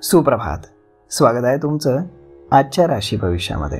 सुप्रभात. स्वागत आहे तुमचं आजच्या राशी भविष्यामध्ये.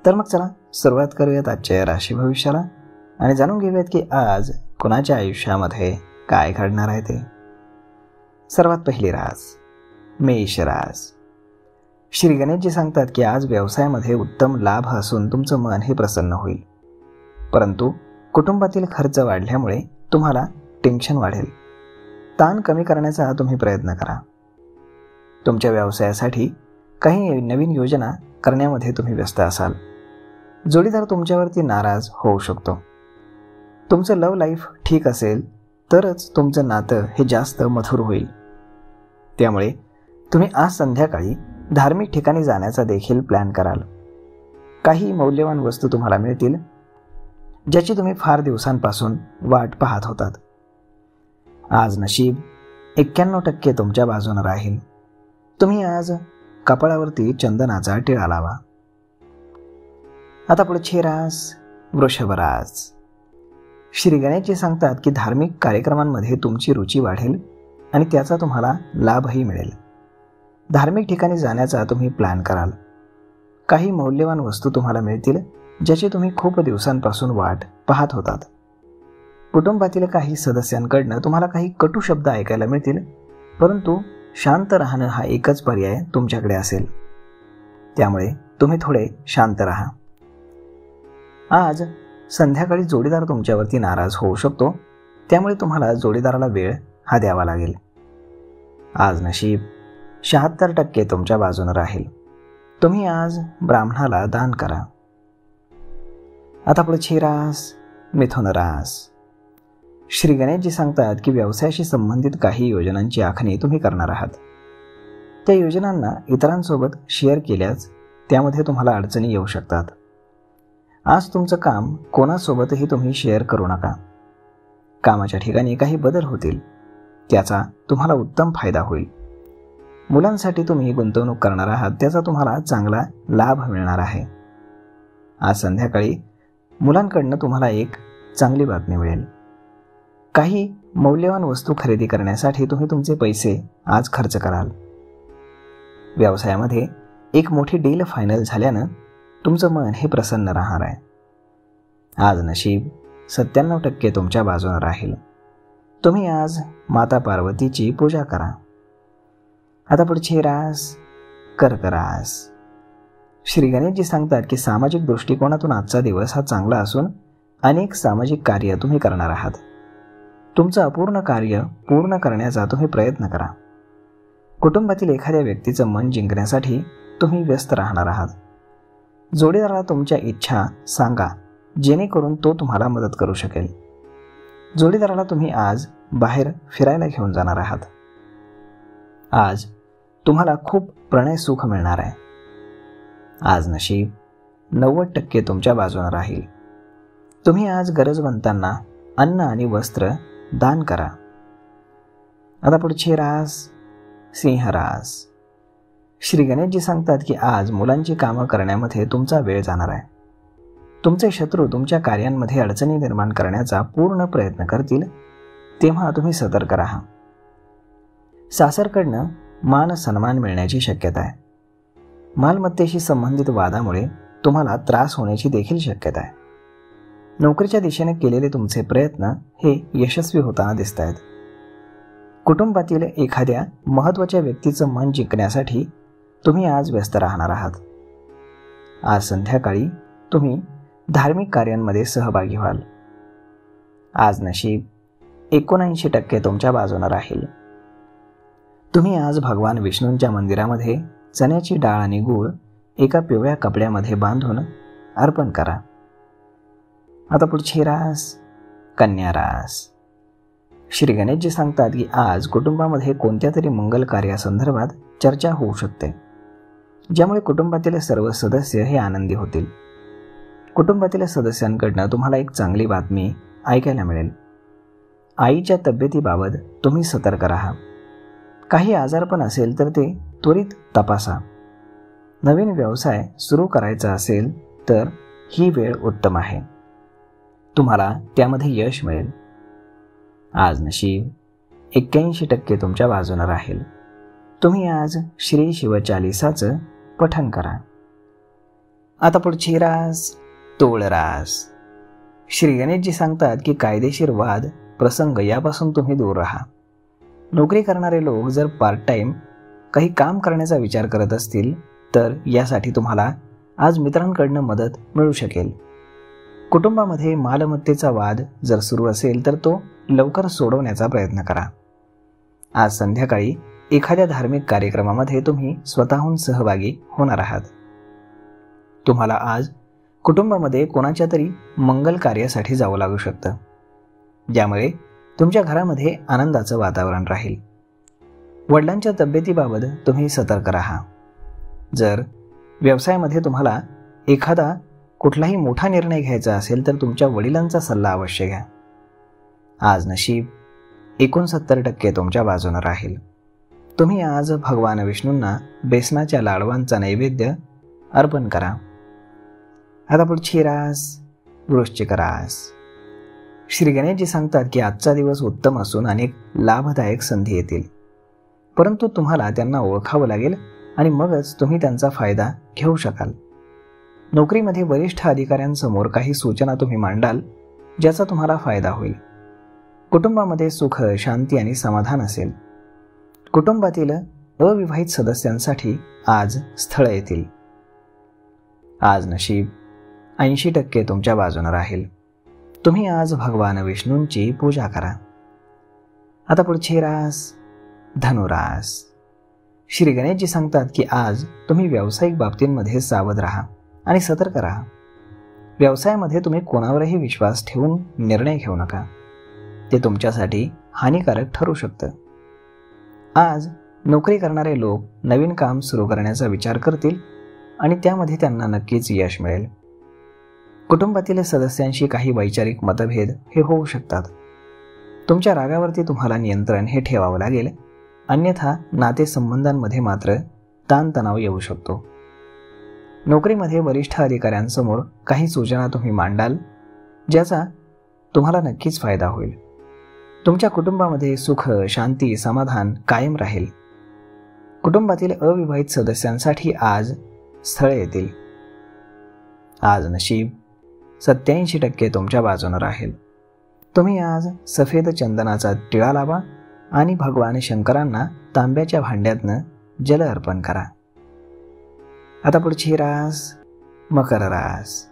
तर मग चला सुरुवात करूयात आजच्या या राशी भविष्याला आणि जाणून घेऊयात की आज कुणाच्या आयुष्यामध्ये काय घडणार आहे ते. सर्वात पहिली रास मेष रास. श्री गणेशजी सांगतात की आज व्यवसायामध्ये उत्तम लाभ असून तुमचं मन हे प्रसन्न होईल, परंतु कुटुंबातील खर्च वाढल्यामुळे तुम्हाला टेन्शन वाढेल. ताण कमी करण्याचा तुम्ही प्रयत्न करा. तुमच्या व्यवसायासाठी काही नवीन योजना करण्यामध्ये तुम्ही व्यस्त असाल. जोडीदार तुमच्यावरती नाराज होऊ शकतो. तुमचं लव्ह लाईफ ठीक असेल तरच तुमचं नातं हे जास्त मधुर होईल. त्यामुळे तुम्ही आज संध्याकाळी धार्मिक ठिकाणी जाण्याचा देखील प्लॅन कराल. काही मौल्यवान वस्तू तुम्हाला मिळतील ज्याची तुम्ही फार दिवसांपासून वाट पाहत होतात. आज नशीब 91% तुमच्या बाजूने राहील. तुम्ही आज कपाळावरती चंदनाचा टिळा लावा. आता पुढची रास वृषभ रास. श्री गणेशजी सांगतात की धार्मिक कार्यक्रमांमध्ये तुमची रुची वाढेल आणि त्याचा तुम्हाला लाभही मिळेल. धार्मिक ठिकाणी जाण्याचा तुम्ही प्लॅन कराल. काही मौल्यवान वस्तू तुम्हाला मिळतील ज्याची तुम्ही खूप दिवसांपासून वाट पाहत होतात. कुटुंबातील काही सदस्यांकडनं तुम्हाला काही कटू शब्द ऐकायला मिळतील, परंतु शांत राहणं हा एकच पर्याय तुमच्याकडे असेल. त्यामुळे तुम्ही थोडे शांत राहा. आज संध्याकाळी जोडीदार तुमच्यावरती नाराज होऊ शकतो, त्यामुळे तुम्हाला जोडीदाराला वेळ हा द्यावा लागेल. आज नशीब 76% तुमच्या बाजूने राहील. तुम्ही आज ब्राह्मणाला दान करा. आता पुढची रास मिथुन रास. श्री गणेशजी सांगतात की व्यवसायाशी संबंधित काही योजनांची आखणी तुम्ही करणार आहात. त्या योजनांना इतरांसोबत शेअर केल्यास त्यामध्ये तुम्हाला अडचणी येऊ शकतात. आज तुमचं काम कोणासोबतही तुम्ही शेअर करू नका. कामाच्या ठिकाणी काही बदल होतील, त्याचा तुम्हाला उत्तम फायदा होईल. मुलांसाठी तुम्ही गुंतवणूक करणार आहात, त्याचा तुम्हाला चांगला लाभ मिळणार आहे. आज संध्याकाळी मुलांकडनं तुम्हाला एक चांगली बातमी मिळेल. काही मौल्यवान वस्तू खरेदी करण्यासाठी तुम्ही तुमचे पैसे आज खर्च कराल. व्यवसायामध्ये एक मोठी डील फायनल झाल्यानं तुमचं मन हे प्रसन्न राहणार आहे. आज नशीब 97% तुमच्या बाजूने राहील. तुम्ही आज माता पार्वतीची पूजा करा. आता पुढची रास कर्क रास. श्री गणेशजी सांगतात की सामाजिक दृष्टिकोनातून आजचा दिवस हा चांगला असून अनेक सामाजिक कार्य तुम्ही करणार आहात. तुमचं अपूर्ण कार्य पूर्ण करण्याचा तुम्ही प्रयत्न करा. कुटुंबातील एखाद्या व्यक्तीचं मन जिंकण्यासाठी तुम्ही व्यस्त राहणार आहात. जोडीदाराला तुमच्या इच्छा सांगा, जेणेकरून तो तुम्हाला मदत करू शकेल. जोडीदाराला तुम्ही आज बाहेर फिरायला घेऊन जाणार आहात. आज तुम्हाला खूप प्रणय सुख मिळणार आहे. आज नशीब 90% तुमच्या बाजूने राहील. तुम्ही आज गरजवंतांना अन्न आणि वस्त्र दान करा. आता पुढची रास सिंह रास. श्री गणेशजी सांगतात की आज मुलांची कामं करण्यामध्ये तुमचा वेळ जाणार आहे. तुमचे शत्रू तुमच्या कार्यांमध्ये अडचणी निर्माण करण्याचा पूर्ण प्रयत्न करतील, तेव्हा तुम्ही सतर्क राहा. सासरकडनं मान सन्मान मिळण्याची शक्यता आहे. मालमत्तेशी संबंधित वादामुळे तुम्हाला त्रास होण्याची देखील शक्यता आहे. नोकरीच्या दिशेने केलेले तुमचे प्रयत्न हे यशस्वी होताना दिसत आहेत. कुटुंबातील एखाद्या महत्त्वाच्या व्यक्तीचं मन जिंकण्यासाठी तुम्ही आज व्यस्त राहणार आहात. आज संध्याकाळी तुम्ही धार्मिक कार्यांमध्ये सहभागी व्हाल. आज नशीब 79% तुमच्या बाजूने राहील. तुम्ही आज भगवान विष्णूंच्या मंदिरामध्ये चण्याची डाळ आणि गूळ एका पिवळ्या कपड्यामध्ये बांधून अर्पण करा. आता पुढची रास कन्या रास. श्री गणेशजी सांगतात की आज कुटुंबामध्ये कोणत्या तरी मंगल कार्यासंदर्भात चर्चा होऊ शकते, ज्यामुळे कुटुंबातील सर्व सदस्य हे आनंदी होतील. कुटुंबातील सदस्यांकडनं तुम्हाला एक चांगली बातमी ऐकायला मिळेल. आईच्या तब्येतीबाबत तुम्ही सतर्क राहा. काही आजारपण असेल तर ते त्वरित तपासा. नवीन व्यवसाय सुरू करायचा असेल तर ही वेळ उत्तम आहे. तुम्हाला त्यामध्ये यश मिळेल. आज नशीब 81% तुमच्या बाजूने राहील. तुम्ही आज श्री शिवचालिसाचं पठण करा. आता पुढची रास तोळ रास. श्री गणेशजी सांगतात की कायदेशीर वाद प्रसंग यापासून तुम्ही दूर राहा. नोकरी करणारे लोक जर पार्ट टाइम काही काम करण्याचा विचार करत असतील तर यासाठी तुम्हाला आज मित्रांकडनं मदत मिळू शकेल. कुटुंबामध्ये मालमत्तेचा वाद जर सुरू असेल तर तो लवकर सोडवण्याचा प्रयत्न करा. आज संध्याकाळी एखाद्या धार्मिक कार्यक्रमामध्ये तुम्ही स्वतःहून सहभागी होणार आहात. तुम्हाला आज कुटुंबामध्ये कोणाच्या तरी मंगल कार्यासाठी जावं लागू शकतं, ज्यामुळे तुमच्या घरामध्ये आनंदाचं वातावरण राहील. वडिलांच्या तब्येतीबाबत तुम्ही सतर्क राहा. जर व्यवसायामध्ये तुम्हाला एखादा कुठलाही मोठा निर्णय घ्यायचा असेल तर तुमच्या वडिलांचा सल्ला अवश्य घ्या. आज नशीब 69% तुमच्या बाजूने राहील. तुम्ही आज भगवान विष्णूंना बेसनाच्या लाडवांचा नैवेद्य अर्पण करा. आता पुढची रास वृश्चिक रास. श्री गणेशजी सांगतात की आजचा दिवस उत्तम असून अनेक लाभदायक संधी येतील, परंतु तुम्हाला त्यांना ओळखावं लागेल आणि मगच तुम्ही त्यांचा फायदा घेऊ शकाल. नोकरीमध्ये वरिष्ठ अधिकाऱ्यांसमोर काही सूचना तुम्ही मांडाल ज्याचा तुम्हाला फायदा होईल. कुटुंबामध्ये सुख, शांती आणि समाधान असेल. कुटुंबातील अविवाहित सदस्यांसाठी आज स्थळ येतील. आज नशीब 80% तुमच्या बाजूने राहील. तुम्ही आज भगवान विष्णूंची पूजा करा. आता पुढची रास धनुरास. श्री गणेशजी सांगतात की आज तुम्ही व्यावसायिक बाबतींमध्ये सावध राहा आणि सतर्क राहा. व्यवसायामध्ये तुम्ही कोणावरही विश्वास ठेवून निर्णय घेऊ नका, ते तुमच्यासाठी हानिकारक ठरू शकतं. आज नोकरी करणारे लोक नवीन काम सुरू करण्याचा विचार करतील आणि त्यामध्ये त्यांना नक्कीच यश मिळेल. कुटुंबातील सदस्यांशी काही वैचारिक मतभेद हे होऊ शकतात. तुमच्या रागावरती तुम्हाला नियंत्रण हे ठेवावं लागेल, अन्यथा नातेसंबंधांमध्ये मात्र ताणतणाव येऊ शकतो. नोकरीमध्ये वरिष्ठ अधिकाऱ्यांसमोर काही सूचना तुम्ही मांडाल ज्याचा तुम्हाला नक्कीच फायदा होईल. तुमच्या कुटुंबामध्ये सुख, शांती, समाधान कायम राहील. कुटुंबातील अविवाहित सदस्यांसाठी आज स्थळे येतील. आज नशीब 87% तुमच्या बाजूने राहील. तुम्ही आज सफेद चंदनाचा टिळा लावा आणि भगवान शंकरांना तांब्याच्या भांड्यातनं जल अर्पण करा. आता पुढची रास मकर रास.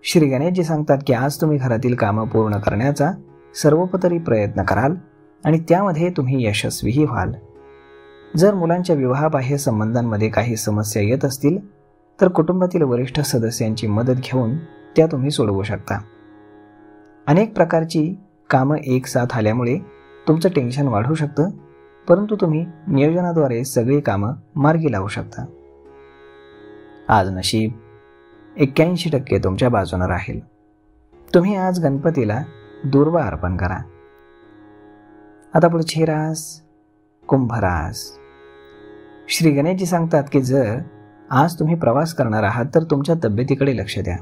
श्री गणेशजी सांगतात की आज तुम्ही घरातील कामं पूर्ण करण्याचा सर्वोपरी प्रयत्न कराल आणि त्यामध्ये तुम्ही यशस्वीही व्हाल. जर मुलांच्या विवाहाबाह्य संबंधांमध्ये काही समस्या येत असतील तर कुटुंबातील वरिष्ठ सदस्यांची मदत घेऊन त्या तुम्ही सोडवू शकता. अनेक प्रकारची कामं एकसाथ आल्यामुळे तुमचं टेन्शन वाढू शकतं, परंतु तुम्ही नियोजनाद्वारे सगळी कामं मार्गी लावू शकता. आज नशीब 81% तुमच्या बाजूने राहील. तुम्ही आज गणपतीला दूर्वा अर्पण करा. आता पुढची रास कुंभ रास. श्री गणेशजी सांगतात की जर आज तुम्ही प्रवास करणार आहात तर तुमच्या तब्येतीकडे लक्ष द्या.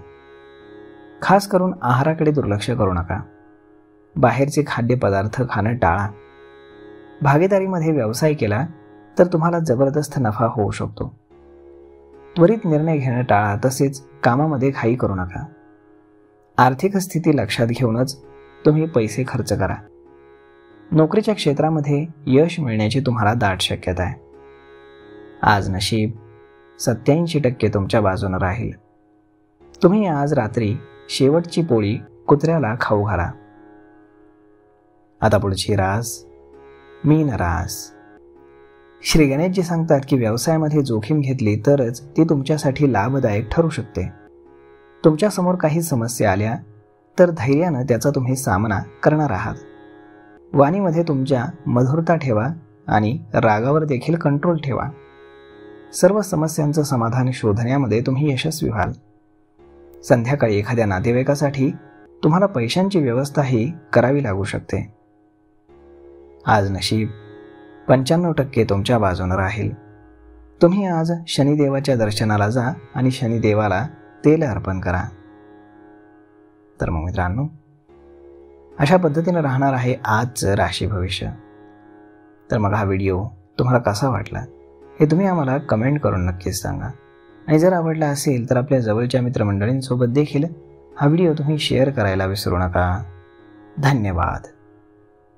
खास करून आहाराकडे दुर्लक्ष करू नका. बाहेरचे खाद्यपदार्थ खाणं टाळा. भागीदारीमध्ये व्यवसाय केला तर तुम्हाला जबरदस्त नफा होऊ शकतो. त्वरित निर्णय घेणं टाळा, तसेच कामामध्ये घाई करू नका. आर्थिक स्थिती लक्षात घेऊनच तुम्ही पैसे खर्च करा. नोकरीच्या क्षेत्रामध्ये यश मिळण्याची तुम्हाला दाट शक्यता आहे. आज नशीब 87% तुमच्या बाजूने राहील. तुम्ही आज रात्री शेवटची पोळी कुत्र्याला खाऊ घाला. आता पुढची रास मीन रास. श्री गणेशजी सांगतात की व्यवसायामध्ये जोखीम घेतली तरच ती तुमच्यासाठी लाभदायक ठरू शकते. तुमच्यासमोर काही समस्या आल्या तर धैर्यानं त्याचा तुम्ही सामना करणार आहात. वाणीमध्ये तुमच्या मधुरता ठेवा आणि रागावर देखील कंट्रोल ठेवा. सर्व समस्यांचं समाधान शोधण्यामध्ये तुम्ही यशस्वी व्हाल. संध्याकाळी एखाद्या नातेवाईकासाठी तुम्हाला पैशांची व्यवस्थाही करावी लागू शकते. आज नशीब 95% तुमच्या बाजूने राहील. तुम्ही आज शनिदेवाच्या दर्शनाला जा आणि शनिदेवाला तेल अर्पण करा. तर मग मित्रांनो, अशा पद्धतीने राहणार आहे आजचं राशी भविष्य. तर मग हा व्हिडिओ तुम्हाला कसा वाटला हे तुम्ही आम्हाला कमेंट करून नक्कीच सांगा. आणि जर आवडला असेल तर आपल्या जवळच्या मित्रमंडळींसोबत देखील हा व्हिडिओ तुम्ही शेअर करायला विसरू नका. धन्यवाद.